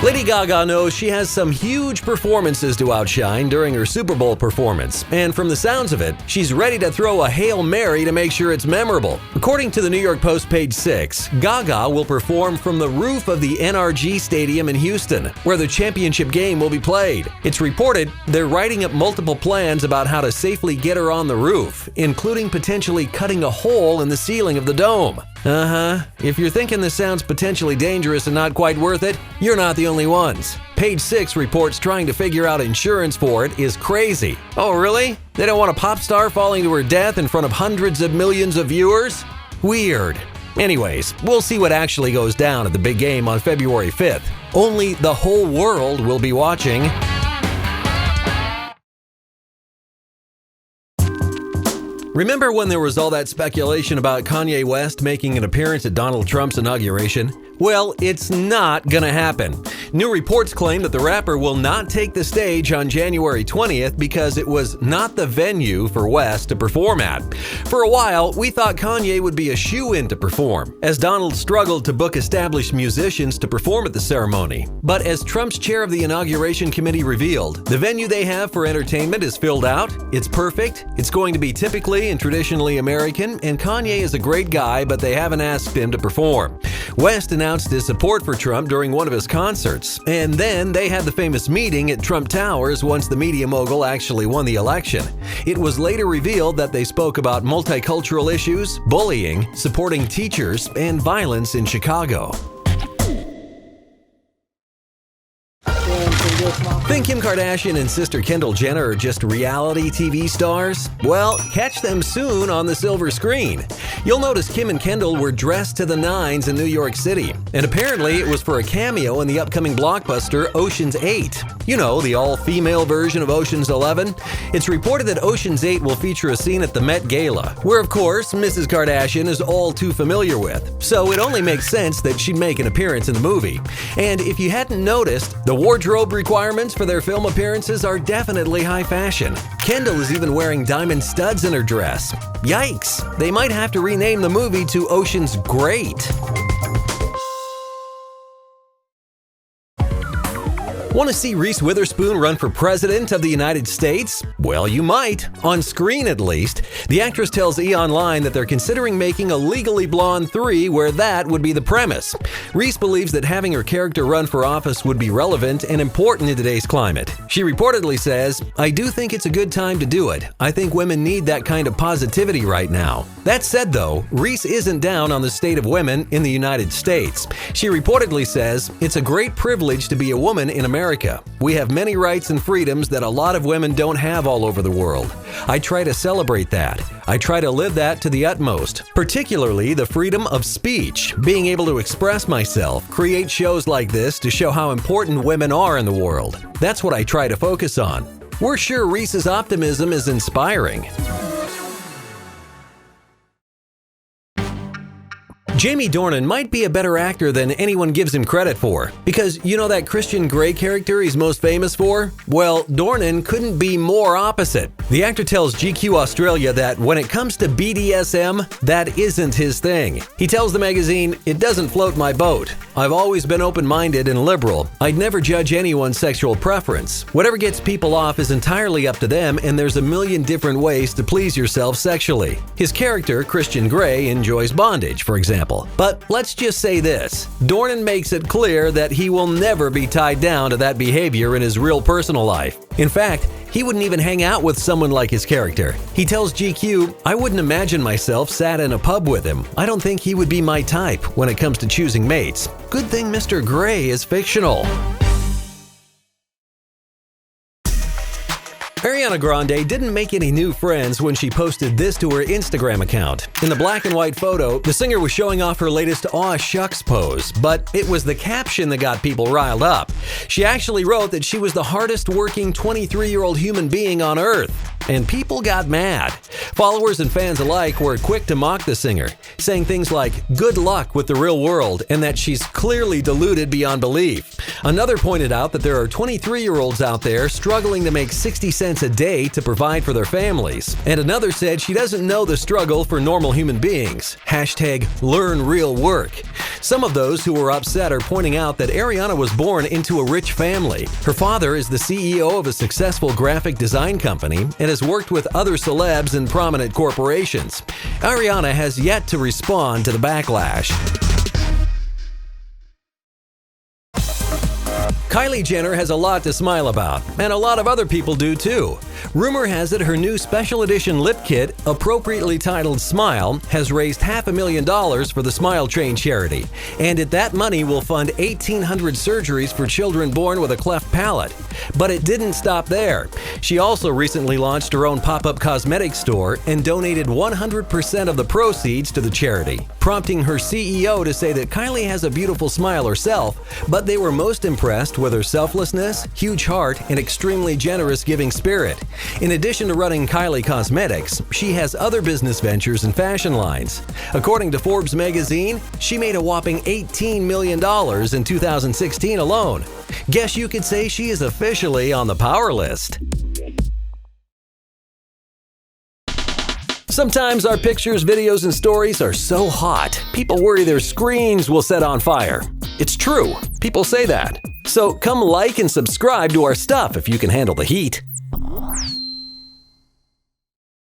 Lady Gaga knows she has some huge performances to outshine during her Super Bowl performance, and from the sounds of it, she's ready to throw a Hail Mary to make sure it's memorable. According to the New York Post page 6, Gaga will perform from the roof of the NRG Stadium in Houston, where the championship game will be played. It's reported they're writing up multiple plans about how to safely get her on the roof, including potentially cutting a hole in the ceiling of the dome. If you're thinking this sounds potentially dangerous and not quite worth it, you're not the only ones. Page 6 reports trying to figure out insurance for it is crazy. Oh, really? They don't want a pop star falling to her death in front of hundreds of millions of viewers? Weird. Anyways, we'll see what actually goes down at the big game on February 5th. Only the whole world will be watching. Remember when there was all that speculation about Kanye West making an appearance at Donald Trump's inauguration? Well, it's not gonna happen. New reports claim that the rapper will not take the stage on January 20th because it was not the venue for West to perform at. For a while, we thought Kanye would be a shoo-in to perform, as Donald struggled to book established musicians to perform at the ceremony. But as Trump's chair of the inauguration committee revealed, the venue they have for entertainment is filled out, it's perfect, it's going to be typically and traditionally American, and Kanye is a great guy, but they haven't asked him to perform. West announced his support for Trump during one of his concerts, and then they had the famous meeting at Trump Towers once the media mogul actually won the election. It was later revealed that they spoke about multicultural issues, bullying, supporting teachers, and violence in Chicago. Think Kim Kardashian and sister Kendall Jenner are just reality TV stars? Well, catch them soon on the silver screen. You'll notice Kim and Kendall were dressed to the nines in New York City, and apparently it was for a cameo in the upcoming blockbuster Ocean's 8. You know, the all-female version of Ocean's 11. It's reported that Ocean's 8 will feature a scene at the Met Gala, where of course Mrs. Kardashian is all too familiar with, so it only makes sense that she'd make an appearance in the movie. And if you hadn't noticed, the wardrobe requirements for their film appearances are definitely high fashion. Kendall is even wearing diamond studs in her dress. Yikes! They might have to rename the movie to Ocean's Great. Want to see Reese Witherspoon run for president of the United States? Well, you might. On screen, at least. The actress tells E! Online that they're considering making a Legally Blonde 3 where that would be the premise. Reese believes that having her character run for office would be relevant and important in today's climate. She reportedly says, "I do think it's a good time to do it. I think women need that kind of positivity right now." That said, though, Reese isn't down on the state of women in the United States. She reportedly says, "It's a great privilege to be a woman in America. We have many rights and freedoms that a lot of women don't have all over the world. I try to celebrate that. I try to live that to the utmost, particularly the freedom of speech, being able to express myself, create shows like this to show how important women are in the world. That's what I try to focus on." We're sure Reese's optimism is inspiring. Jamie Dornan might be a better actor than anyone gives him credit for. Because you know that Christian Grey character he's most famous for? Well, Dornan couldn't be more opposite. The actor tells GQ Australia that when it comes to BDSM, that isn't his thing. He tells the magazine, "It doesn't float my boat. I've always been open-minded and liberal. I'd never judge anyone's sexual preference. Whatever gets people off is entirely up to them, and there's a million different ways to please yourself sexually." His character, Christian Grey, enjoys bondage, for example. But let's just say this, Dornan makes it clear that he will never be tied down to that behavior in his real personal life. In fact, he wouldn't even hang out with someone like his character. He tells GQ, "I wouldn't imagine myself sat in a pub with him. I don't think he would be my type when it comes to choosing mates. Good thing Mr. Grey is fictional." Ariana Grande didn't make any new friends when she posted this to her Instagram account. In the black and white photo, the singer was showing off her latest aw shucks pose, but it was the caption that got people riled up. She actually wrote that she was the hardest working 23-year-old human being on earth. And people got mad. Followers and fans alike were quick to mock the singer, saying things like, "Good luck with the real world," and that she's clearly deluded beyond belief. Another pointed out that there are 23-year-olds out there struggling to make 60 cents a day to provide for their families. And another said she doesn't know the struggle for normal human beings. #LearnRealWork. Some of those who were upset are pointing out that Ariana was born into a rich family. Her father is the CEO of a successful graphic design company and has worked with other celebs and prominent corporations. Ariana has yet to respond to the backlash. Kylie Jenner has a lot to smile about, and a lot of other people do too. Rumor has it her new special edition lip kit, appropriately titled Smile, has raised $500,000 for the Smile Train charity, and that money will fund 1,800 surgeries for children born with a cleft palate. But it didn't stop there. She also recently launched her own pop-up cosmetics store and donated 100% of the proceeds to the charity, prompting her CEO to say that Kylie has a beautiful smile herself, but they were most impressed with her selflessness, huge heart, and extremely generous giving spirit. In addition to running Kylie Cosmetics, she has other business ventures and fashion lines. According to Forbes magazine, she made a whopping $18 million in 2016 alone. Guess you could say she is officially on the power list. Sometimes our pictures, videos, and stories are so hot, people worry their screens will set on fire. It's true, people say that. So come like and subscribe to our stuff if you can handle the heat.